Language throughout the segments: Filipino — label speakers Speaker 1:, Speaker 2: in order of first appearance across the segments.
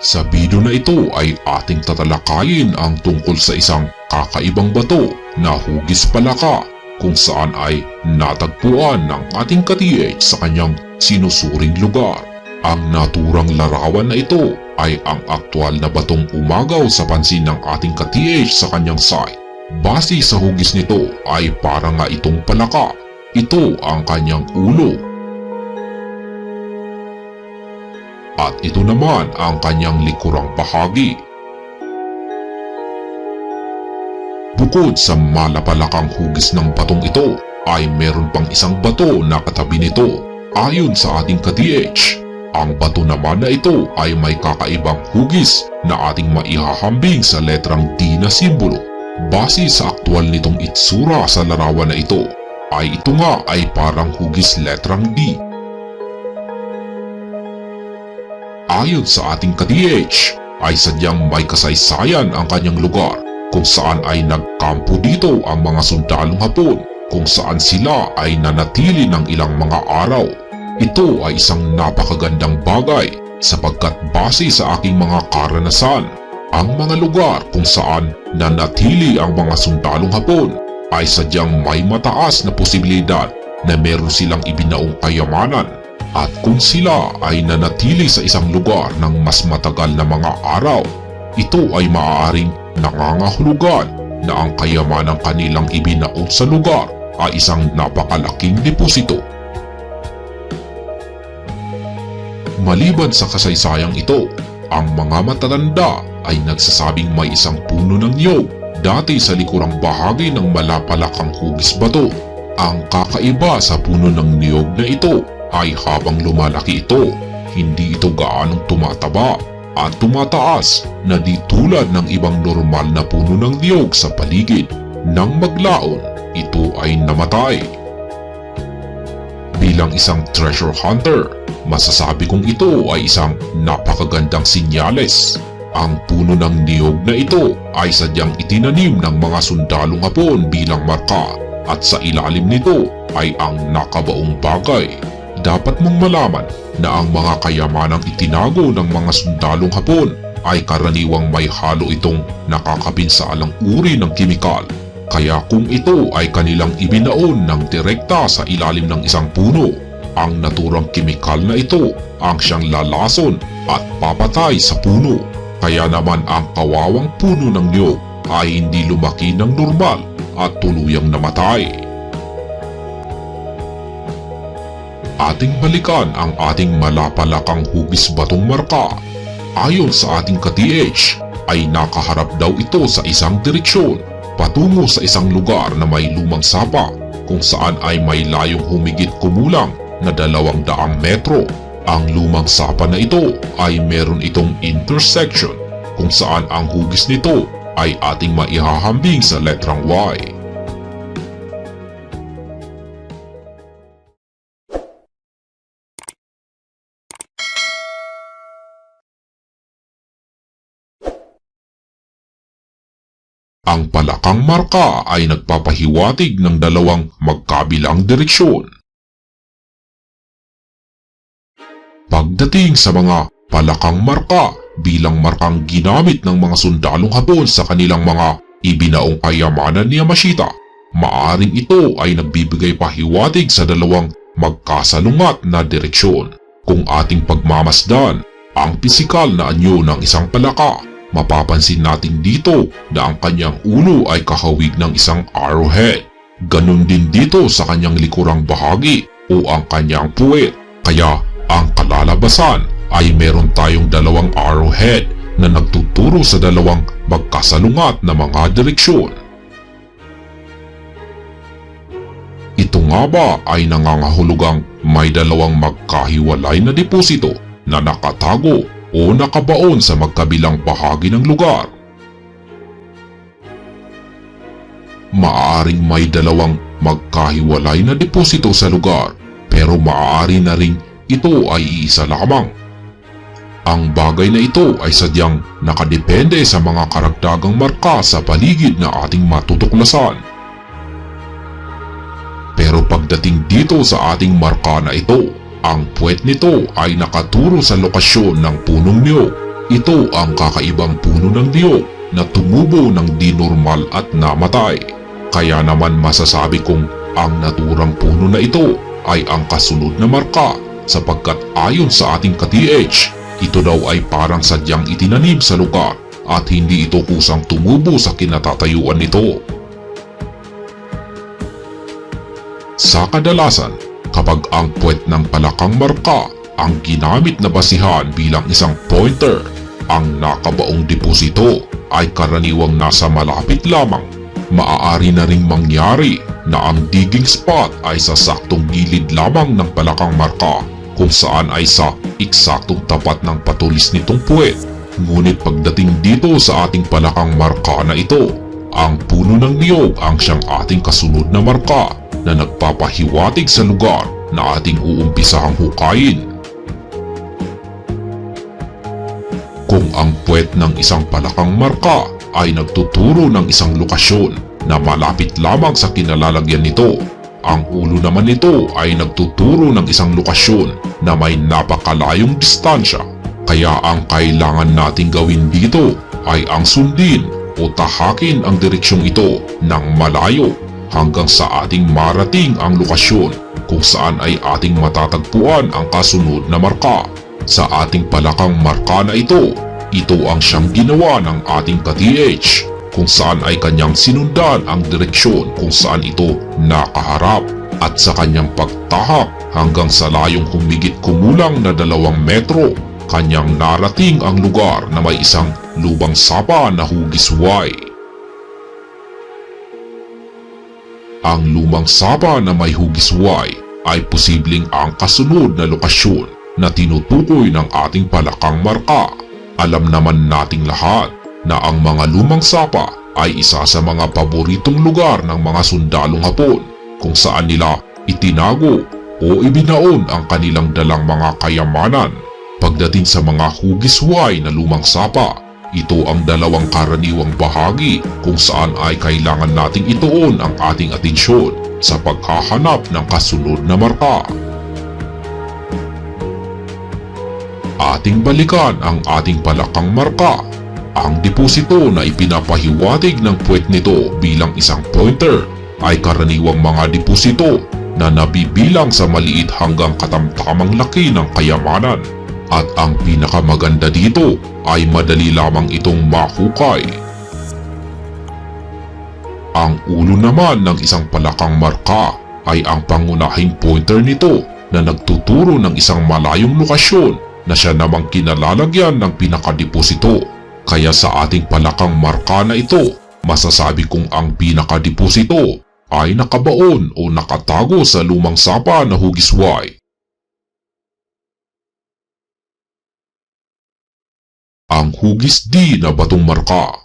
Speaker 1: Sa video na ito ay ating tatalakayin ang tungkol sa isang kakaibang bato na hugis palaka kung saan ay natagpuan ng ating ka-TH sa kanyang sinusuring lugar. Ang naturang larawan na ito ay ang aktwal na batong umagaw sa pansin ng ating ka-TH sa kanyang site. Base sa hugis nito ay parang nga itong palaka. Ito ang kanyang ulo. At ito naman ang kanyang likurang bahagi. Bukod sa malapalakang hugis ng batong ito, ay meron pang isang bato na katabi nito. Ayon sa ating ka-TH, ang bato naman na ito ay may kakaibang hugis na ating maihahambing sa letrang D na simbolo. Base sa aktwal nitong itsura sa larawan na ito, ay ito nga ay parang hugis letrang D. Ayon sa ating ka-TH, ay sadyang may kasaysayan ang kanyang lugar kung saan ay nagkampo dito ang mga sundalong Hapon kung saan sila ay nanatili ng ilang mga araw. Ito ay isang napakagandang bagay sapagkat base sa aking mga karanasan, ang mga lugar kung saan nanatili ang mga sundalong Hapon ay sadyang may mataas na posibilidad na meron silang ibinaong kayamanan. At kung sila ay nanatili sa isang lugar ng mas matagal na mga araw, ito ay maaaring nangangahulugan na ang kayamanang kanilang ibinaon sa lugar ay isang napakalaking deposito. Maliban sa kasaysayang ito, ang mga matatanda ay nagsasabing may isang puno ng niyog dati sa likurang bahagi ng malapalakang hugis bato. Ang kakaiba sa puno ng niyog na ito ay habang lumalaki ito, hindi ito gaanong tumataba at tumataas na di tulad ng ibang normal na puno ng niyog sa paligid. Nang maglaon, ito ay namatay. Bilang isang treasure hunter, masasabi kong ito ay isang napakagandang sinyales. Ang puno ng niyog na ito ay sadyang itinanim ng mga sundalong Hapon bilang marka at sa ilalim nito ay ang nakabaong bagay. Dapat mong malaman na ang mga kayamanang itinago ng mga sundalong Hapon ay karaniwang may halo itong nakakapinsalang uri ng kimikal. Kaya kung ito ay kanilang ibinaon ng direkta sa ilalim ng isang puno, ang naturang kimikal na ito ang siyang lalason at papatay sa puno. Kaya naman ang kawawang puno ng niyog ay hindi lumaki ng normal at tuluyang namatay. Ating balikan ang ating malapalakang hugis batong marka. Ayon sa ating ka-TH, ay nakaharap daw ito sa isang direksyon patungo sa isang lugar na may lumang sapa kung saan ay may layong humigit kumulang na 200 metro. Ang lumang sapa na ito ay meron itong intersection kung saan ang hugis nito ay ating maihahambing sa letrang Y. Ang palakang marka ay nagpapahiwatig ng dalawang magkabilang direksyon. Pagdating sa mga palakang marka bilang markang ginamit ng mga sundalong Hapon sa kanilang mga ibinaong kayamanan ni Yamashita, maaring ito ay nagbibigay pahiwatig sa dalawang magkasalungat na direksyon. Kung ating pagmamasdan ang pisikal na anyo ng isang palaka, mapapansin natin dito na ang kanyang ulo ay kahawig ng isang arrowhead. Ganon din dito sa kanyang likurang bahagi o ang kanyang puwet. Kaya ang kalalabasan ay meron tayong dalawang arrowhead na nagtuturo sa dalawang magkasalungat na mga direksyon. Ito nga ba ay nangangahulugang may dalawang magkahiwalay na deposito na nakatago o nakabaon sa magkabilang bahagi ng lugar? Maaaring may dalawang magkahiwalay na deposito sa lugar, pero maaari na ring ito ay iisa lamang. Ang bagay na ito ay sadyang nakadepende sa mga karagdagang marka sa paligid na ating matutuklasan. Pero pagdating dito sa ating marka na ito, ang puwet nito ay nakaturo sa lokasyon ng punong niyog. Ito ang kakaibang puno ng niyog na tumubo ng di normal at namatay. Kaya naman masasabi kong ang naturang puno na ito ay ang kasunod na marka sapagkat ayon sa ating ka-TH, ito daw ay parang sadyang itinanim sa lugar at hindi ito kusang tumubo sa kinatatayuan nito. Sa kadalasan, kapag ang puwet ng palakang marka ang ginamit na basihan bilang isang pointer, ang nakabaong deposito ay karaniwang nasa malapit lamang. Maaari na ring mangyari na ang digging spot ay sa saktong gilid lamang ng palakang marka kung saan ay sa eksaktong tapat ng patulis nitong puwet. Ngunit pagdating dito sa ating palakang marka na ito, ang puno ng niyog ang siyang ating kasunod na marka na nagpapahiwatig sa lugar na ating uumpisahang hukayin. Kung ang puwet ng isang palakang marka ay nagtuturo ng isang lokasyon na malapit lamang sa kinalalagyan nito, ang ulo naman nito ay nagtuturo ng isang lokasyon na may napakalayong distansya. Kaya ang kailangan nating gawin dito ay ang sundin o tahakin ang direksyong ito ng malayo hanggang sa ating marating ang lokasyon kung saan ay ating matatagpuan ang kasunod na marka. Sa ating palakang marka na ito ang siyang ginawa ng ating ka-TH kung saan ay kanyang sinundan ang direksyon kung saan ito nakaharap at sa kanyang pagtahak hanggang sa layong humigit kumulang na 2 metro, kanyang narating ang lugar na may isang lubang sapa na hugis Y. Ang lumang sapa na may hugis Y ay posibleng ang kasunod na lokasyon na tinutukoy ng ating palakang marka. Alam naman nating lahat na ang mga lumang sapa ay isa sa mga paboritong lugar ng mga sundalong Hapon kung saan nila itinago o ibinaon ang kanilang dalang mga kayamanan. Pagdating sa mga hugis Y na lumang sapa, ito ang 2 karaniwang bahagi kung saan ay kailangan nating ituon ang ating atensyon sa paghahanap ng kasunod na marka. Ating balikan ang ating palakang marka. Ang deposito na ipinapahiwatig ng puwet nito bilang isang pointer ay karaniwang mga deposito na nabibilang sa maliit hanggang katamtamang laki ng kayamanan. At ang pinakamaganda dito ay madali lamang itong mahukay. Ang ulo naman ng isang palakang marka ay ang pangunahing pointer nito na nagtuturo ng isang malayong lokasyon na siya namang kinalalagyan ng pinakadeposito. Kaya sa ating palakang marka na ito, masasabi kong ang pinakadeposito ay nakabaon o nakatago sa lumang sapa na hugis Y. Ang hugis D na batong marka.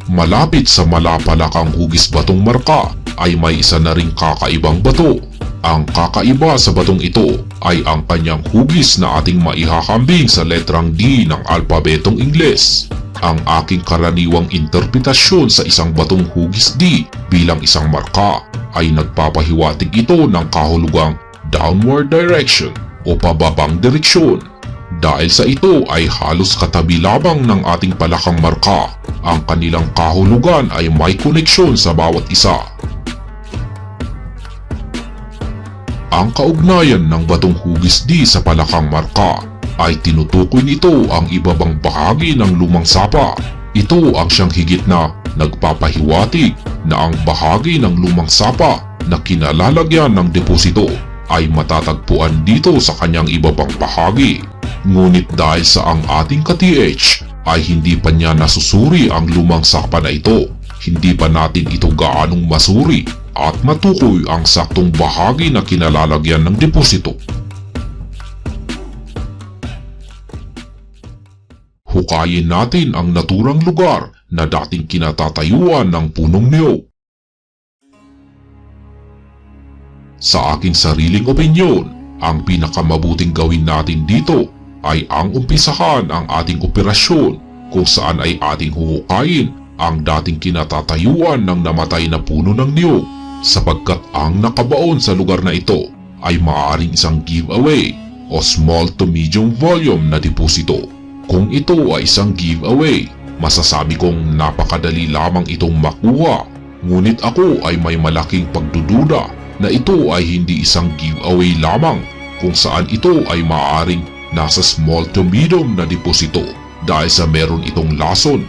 Speaker 1: Malapit sa malapalakang hugis batong marka ay may isa na ring kakaibang bato. Ang kakaiba sa batong ito ay ang kanyang hugis na ating maihahambing sa letrang D ng alpabetong Ingles. Ang aking karaniwang interpretasyon sa isang batong hugis D bilang isang marka ay nagpapahiwatig ito ng kahulugang downward direction o pababang direksyon. Dahil sa ito ay halos katabi lamang ng ating palakang marka, ang kanilang kahulugan ay may koneksyon sa bawat isa. Ang kaugnayan ng batong hugis D sa palakang marka ay tinutukoy nito ang ibabang bahagi ng lumang sapa. Ito ang siyang higit na nagpapahiwatig na ang bahagi ng lumang sapa na kinalalagyan ng deposito ay matatagpuan dito sa kanyang ibabang bahagi. Ngunit dahil sa ang ating ka-TH ay hindi pa niya nasusuri ang lumang sapa na ito, hindi pa natin ito gaanong masuri at matukoy ang saktong bahagi na kinalalagyan ng deposito. Hukayin natin ang naturang lugar na dating kinatatayuan ng punong niyog. Sa aking sariling opinyon, ang pinakamabuting gawin natin dito ay ang umpisahan ang ating operasyon kung saan ay ating huhukayin ang dating kinatatayuan ng namatay na puno ng niyog, sapagkat ang nakabaon sa lugar na ito ay maaaring isang giveaway o small to medium volume na deposito. Kung ito ay isang giveaway, masasabi kong napakadali lamang itong makuha. Ngunit ako ay may malaking pagdududa na ito ay hindi isang giveaway lamang, kung saan ito ay maaaring nasa small to medium na deposito dahil sa meron itong lason.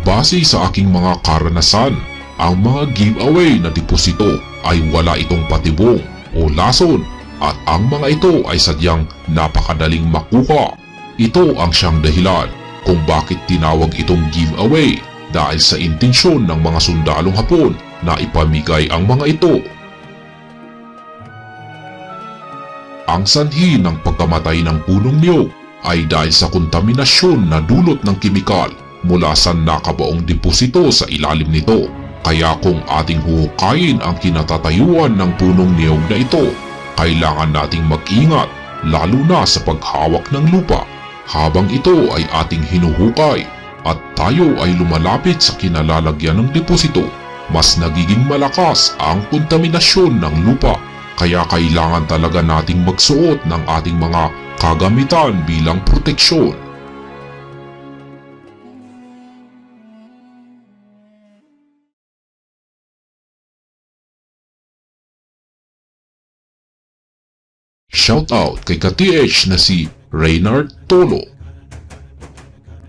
Speaker 1: Base sa aking mga karanasan, ang mga giveaway na deposito ay wala itong patibong o lason at ang mga ito ay sadyang napakadaling makuha. Ito ang siyang dahilan kung bakit tinawag itong giveaway, dahil sa intensyon ng mga sundalong Hapon na ipamigay ang mga ito. Ang sanhi ng pagkamatay ng punong niyog ay dahil sa kontaminasyon na dulot ng kemikal mula sa nakabaong deposito sa ilalim nito. Kaya kung ating huhukayin ang kinatatayuan ng punong niyog na ito, kailangan nating mag-ingat, lalo na sa paghawak ng lupa habang ito ay ating hinuhukay at tayo ay lumalapit sa kinalalagyan ng deposito. Mas nagiging malakas ang kontaminasyon ng lupa, kaya kailangan talaga nating magsuot ng ating mga kagamitan bilang proteksyon. Shoutout kay ka-TH na si Reynard Tolo.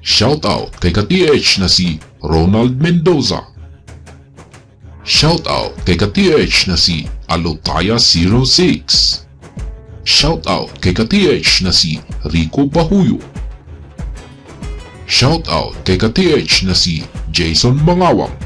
Speaker 1: Shoutout kay ka-TH na si Ronald Mendoza. Shoutout kay ka-TH na si Alotaya06. Shoutout kay ka-TH na si Rico Bahuyo. Shoutout kay ka-TH na si Jason Mangawang.